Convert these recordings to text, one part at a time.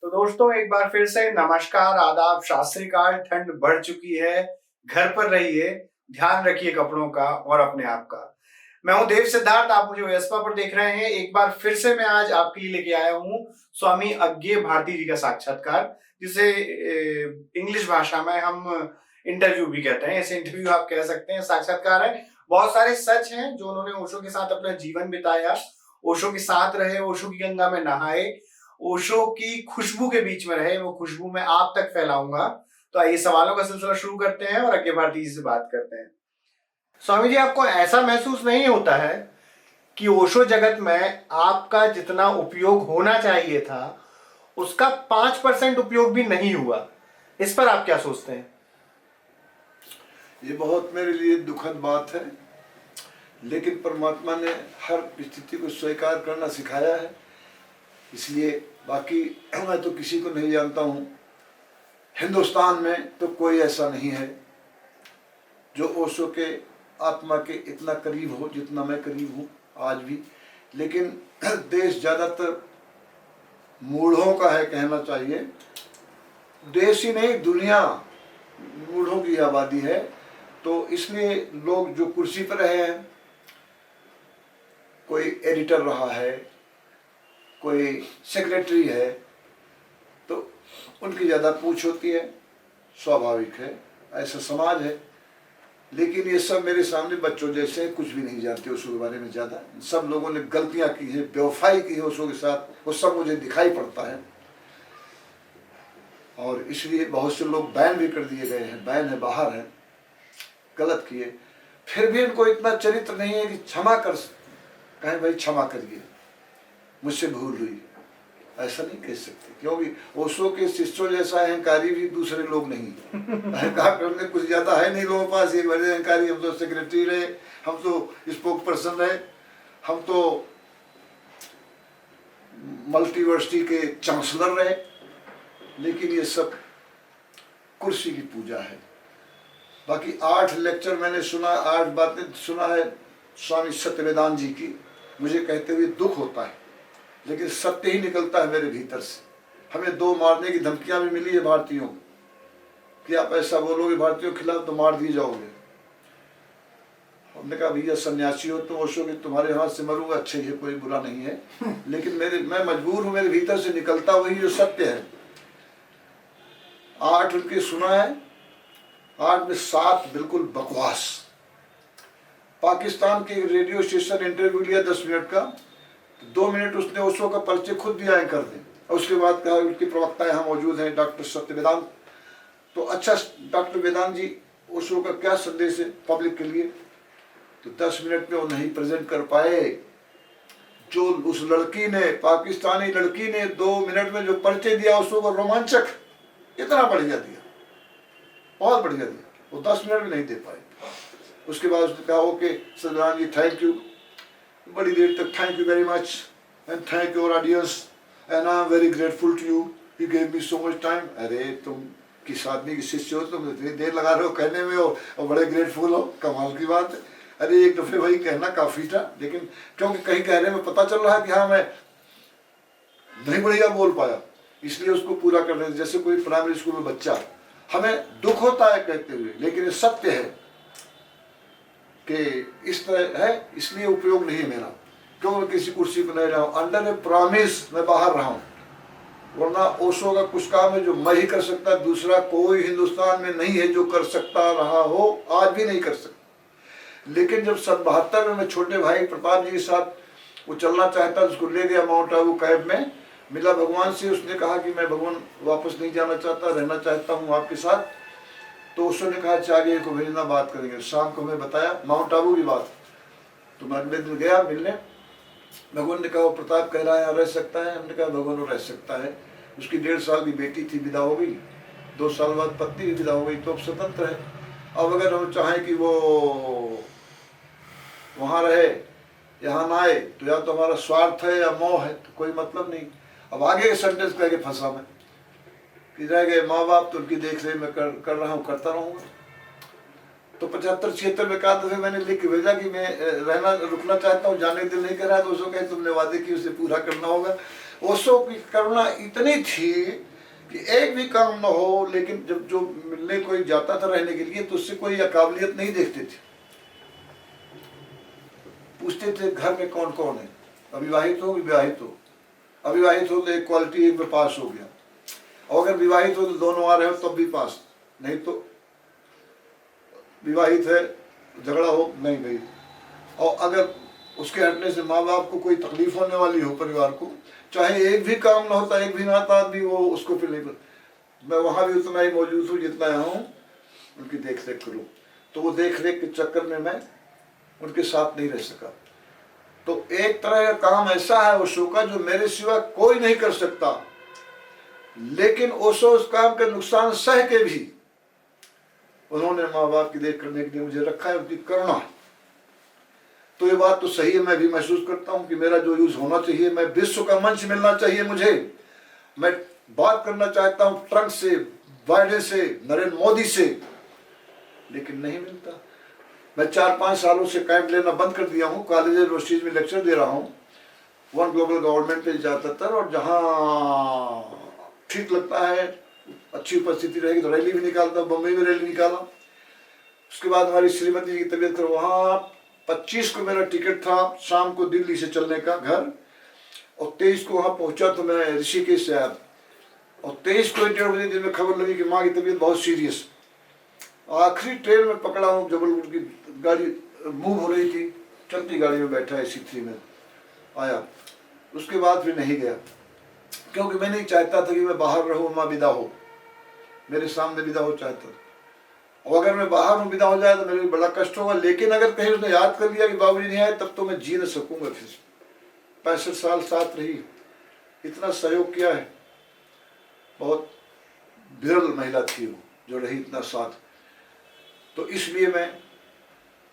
तो दोस्तों एक बार फिर से नमस्कार, आदाब, सत श्री अकाल। ठंड बढ़ चुकी है, घर पर रहिए, ध्यान रखिए कपड़ों का और अपने आप का। मैं हूं देव सिद्धार्थ, आप मुझे वेस्पा पर देख रहे हैं। एक बार फिर से मैं आज आपके लिए लेके आया हूं स्वामी अज्ञे भारती जी का साक्षात्कार, जिसे इंग्लिश भाषा में हम इंटरव्यू भी कहते हैं। ऐसे इंटरव्यू आप कह सकते हैं, साक्षात्कार है। बहुत सारे सच हैं जो उन्होंने ओशो के साथ अपना जीवन बिताया, ओशो के साथ रहे, ओशो की गंगा में नहाए, ओशो की खुशबू के बीच में रहे, वो खुशबू मैं आप तक फैलाऊंगा। तो आइए सवालों का सिलसिला शुरू करते हैं और अज्ञे भारती जी से बात करते हैं। स्वामी जी, आपको ऐसा महसूस नहीं होता है कि ओशो जगत में आपका जितना उपयोग होना चाहिए था उसका 5% उपयोग भी नहीं हुआ? इस पर आप क्या सोचते हैं? ये बहुत मेरे लिए दुखद बात है, लेकिन परमात्मा ने हर स्थिति को स्वीकार करना सिखाया है, इसलिए बाकी मैं तो किसी को नहीं जानता हूँ। हिंदुस्तान में तो कोई ऐसा नहीं है जो ओशो के आत्मा के इतना करीब हो जितना मैं करीब हूँ आज भी। लेकिन देश ज़्यादातर मूढ़ों का है, कहना चाहिए। देश ही नहीं, दुनिया मूढ़ों की आबादी है। तो इसलिए लोग जो कुर्सी पर रहे हैं, कोई एडिटर रहा है, कोई सेक्रेटरी है, तो उनकी ज़्यादा पूछ होती है, स्वाभाविक है, ऐसा समाज है। लेकिन ये सब मेरे सामने बच्चों जैसे कुछ भी नहीं जानते ओशो के बारे में ज़्यादा। सब लोगों ने गलतियां की हैं, बेवफाई की है ओशो के साथ, वो सब मुझे दिखाई पड़ता है। और इसलिए बहुत से लोग बैन भी कर दिए गए हैं, बैन है, बाहर है, गलत किए। फिर भी इनको इतना चरित्र नहीं है कि क्षमा कर कहें भाई क्षमा करिए, मुझसे भूल हुई। ऐसा नहीं कह सकते, क्योंकि ओशो के शिष्यों जैसा अहंकारी भी दूसरे लोग नहीं। अहंकार करने कुछ ज़्यादा है नहीं लोगों के पास। ये बड़े अहंकारी, हम तो सेक्रेटरी रहे, हम तो स्पोक पर्सन रहे, हम तो मल्टीवर्सिटी के चांसलर रहे। लेकिन ये सब कुर्सी की पूजा है। बाकी 8 लेक्चर मैंने सुना, 8 बातें सुना है स्वामी सत्यवेदांत जी की। मुझे कहते हुए दुख होता है, लेकिन सत्य ही निकलता है मेरे भीतर से। हमें 2 मारने की धमकियां भी मिली है भारतीयों कि आप ऐसा बोलोगे भारतीयों के खिलाफ तो मार दिए जाओगे। हमने कहा भैया सन्यासी हो तो ओशो के तुम्हारे हाथ से मरूंगा, अच्छा ही है, कोई बुरा नहीं है। लेकिन मैं मजबूर हूँ, मेरे भीतर से निकलता वही जो सत्य है। 8 उनके सुना है, 8 में 7 बिल्कुल बकवास। पाकिस्तान के रेडियो स्टेशन इंटरव्यू लिया 10 मिनट का, 2 मिनट उसने ओशो का परिचय खुद दिया है कर दें, और उसके बाद कहा उनके प्रवक्ता यहाँ मौजूद हैं डॉक्टर सत्य वेदांत। तो अच्छा डॉक्टर वेदांत जी, ओशो का क्या संदेश है पब्लिक के लिए? तो 10 मिनट में वो नहीं प्रेजेंट कर पाए। जो उस लड़की ने, पाकिस्तानी लड़की ने 2 मिनट में जो परिचय दिया ओशो को, रोमांचक, इतना बढ़िया दिया, बहुत बढ़िया दिया, वो 10 मिनट में नहीं दे पाए। उसके बाद उसने कहा okay Satyanarayana ji thank you, बड़ी देर तक thank you very much and thank your audience and I am very grateful to you, you gave me so much time. अरे तुम किस आदमी की शिष्य हो, तुम इतनी देर लगा रहे हो कहने में और बड़े ग्रेटफुल हो, कमाल की बात है। अरे एक दफे वही कहना काफ़ी था, लेकिन क्योंकि कहीं कहने में पता चल रहा है कि हाँ मैं नहीं बढ़िया बोल पाया, इसलिए उसको पूरा कर रहे। जैसे कोई प्राइमरी स्कूल में बच्चा, हमें दुख होता है कहते हुए, लेकिन ये सत्य है कि इस तरह है, इसलिए उपयोग नहीं है मेरा, क्यों मैं किसी कुर्सी पर नहीं रहा हूँ। अंडर ए प्रॉमिस मैं बाहर रहा हूँ, वरना ओशो का कुछ काम है जो मैं ही कर सकता, दूसरा कोई हिंदुस्तान में नहीं है जो कर सकता रहा हो, आज भी नहीं कर सकता। लेकिन जब 72 में मैं छोटे भाई प्रताप जी के साथ वो चलना चाहता, उसको ले गया माउंट आबू कैब में, मिला भगवान से, उसने कहा कि मैं भगवान वापस नहीं जाना चाहता, रहना चाहता हूँ आपके साथ। तो उसने कहा चाहिए को भेजना, बात करेंगे। शाम को मैं बताया माउंट आबू की बात, तो मैं अगले दिन गया मिलने। भगवान ने कहा प्रताप कह रहा है यहाँ रह सकता है, हमने कहा भगवान वो रह सकता है। उसकी 1.5 साल की बेटी थी, विदा हो गई, 2 साल बाद पत्नी भी विदा हो गई, तो अब स्वतंत्र है। अब अगर हम चाहें कि वो वहाँ रहे यहाँ ना आए, तो या तो हमारा स्वार्थ है या मोह है, तो कोई मतलब नहीं। अब आगे के सेंटेंस कह के फंसा मैं कि रह गए माँ बाप, तो उनकी देख रेख मैं कर रहा हूँ, करता रहूँगा। तो 75-76 में कहा, तो मैंने लिख के भेजा कि मैं रुकना चाहता हूँ, जाने दिल नहीं कर रहा है। तो उसको कहे तुमने वादे किए उसे पूरा करना होगा। ओशो की करुणा इतनी थी कि एक भी काम न हो, लेकिन जब जो मिलने कोई जाता था रहने के लिए तो उससे कोई काबिलियत नहीं देखते थे। पूछते थे घर में कौन कौन है, अविवाहित हो विवाहित हो, अविवाहित हो तो एक क्वालिटी एक में पास हो गया, और अगर विवाहित हो तो दोनों आ रहे हो तब भी पास, नहीं तो विवाहित है झगड़ा हो नहीं भाई। और अगर उसके हटने से माँ बाप को कोई तकलीफ होने वाली हो परिवार को, चाहे एक भी काम ना होता, एक भी ना आता भी वो उसको फिर नहीं। मैं वहाँ भी उतना ही मौजूद हूँ जितना यहाँ हूँ, उनकी देख रेख करूँ। तो वो देख रेख के चक्कर में मैं उनके साथ नहीं रह सका। तो एक तरह का काम ऐसा है ओशो का जो मेरे सिवा कोई नहीं कर सकता, लेकिन ओशो उस काम के नुकसान सह के भी उन्होंने माँ बाप की देख करने के लिए मुझे रखा है, उनकी करुणा। तो ये बात तो सही है, मैं भी महसूस करता हूँ कि मेरा जो यूज होना चाहिए, मैं विश्व का मंच मिलना चाहिए मुझे। मैं बात करना चाहता हूँ ट्रंप से, बाइडेन से, नरेंद्र मोदी से, लेकिन नहीं मिलता। मैं 4-5 सालों से कैंप लेना बंद कर दिया हूँ, कॉलेज यूनिवर्सिटीज में लेक्चर दे रहा हूँ, वन ग्लोबल गवर्नमेंट पे ज़्यादातर, और जहाँ ठीक लगता है अच्छी उपस्थिति रहेगी तो रैली भी निकालता हूँ। बम्बई में रैली निकाला, उसके बाद हमारी श्रीमती जी की तबीयत खराब, वहाँ 25 को मेरा टिकट था शाम को दिल्ली से चलने का घर, और 23 को वहाँ पहुँचा तो मैं ऋषिकेश से आया, और 23 को 1:30 बजे दिन में खबर लगी कि माँ की तबीयत बहुत सीरियस। आखिरी ट्रेन में पकड़ा हूँ, जबलपुर की गाड़ी मूव हो रही थी, चलती गाड़ी में बैठा AC3 में आया। उसके बाद फिर नहीं गया, क्योंकि मैं नहीं चाहता था कि मैं बाहर रहूँ, माँ विदा हो, मेरे सामने विदा हो चाहता था। और अगर मैं बाहर में विदा हो जाए तो मेरे लिए बड़ा कष्ट होगा, लेकिन अगर कहीं उसने याद कर लिया कि बाबूजी नहीं आए, तब तो मैं जी न सकूँगा। फिर 65 साल साथ रही, इतना सहयोग किया है, बहुत विरल महिला थी वो जो रही इतना साथ। तो इसलिए मैं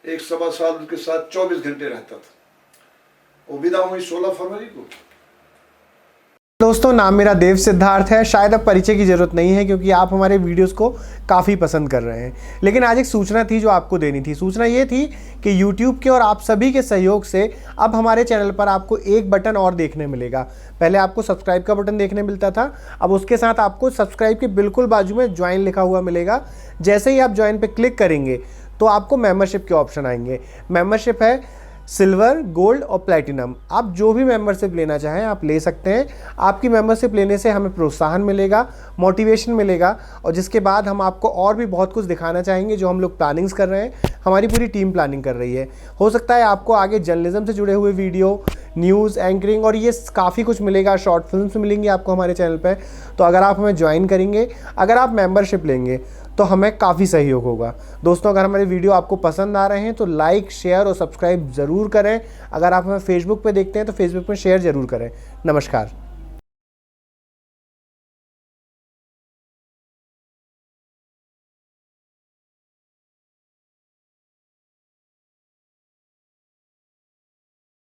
1-1.25 साल उनके साथ 24 घंटे रहता था। वो विदा हुई 16 फरवरी को। दोस्तों, नाम मेरा देव सिद्धार्थ है। शायद अब परिचय की ज़रूरत नहीं है क्योंकि आप हमारे वीडियोस को काफ़ी पसंद कर रहे हैं, लेकिन आज एक सूचना थी जो आपको देनी थी। सूचना ये थी कि YouTube के और आप सभी के सहयोग से अब हमारे चैनल पर आपको एक बटन और देखने मिलेगा। पहले आपको सब्सक्राइब का बटन देखने मिलता था, अब उसके साथ आपको सब्सक्राइब के बिल्कुल बाजू में ज्वाइन लिखा हुआ मिलेगा। जैसे ही आप ज्वाइन पर क्लिक करेंगे तो आपको मेम्बरशिप के ऑप्शन आएंगे। मेम्बरशिप है सिल्वर, गोल्ड और प्लैटिनम। आप जो भी मेंबरशिप लेना चाहें आप ले सकते हैं। आपकी मेंबरशिप लेने से हमें प्रोत्साहन मिलेगा, मोटिवेशन मिलेगा, और जिसके बाद हम आपको और भी बहुत कुछ दिखाना चाहेंगे जो हम लोग प्लानिंग्स कर रहे हैं। हमारी पूरी टीम प्लानिंग कर रही है। हो सकता है आपको आगे जर्नलिज्म से जुड़े हुए वीडियो, न्यूज़ एंकरिंग और ये काफ़ी कुछ मिलेगा। शॉर्ट फिल्म्स मिलेंगी आपको हमारे चैनल पर। तो अगर आप हमें ज्वाइन करेंगे, अगर आप मेंबरशिप लेंगे तो हमें काफ़ी सहयोग होगा। दोस्तों, अगर हमारे वीडियो आपको पसंद आ रहे हैं तो लाइक, शेयर और सब्सक्राइब ज़रूर करें। अगर आप हमें फेसबुक पे देखते हैं तो फेसबुक पे शेयर ज़रूर करें। नमस्कार।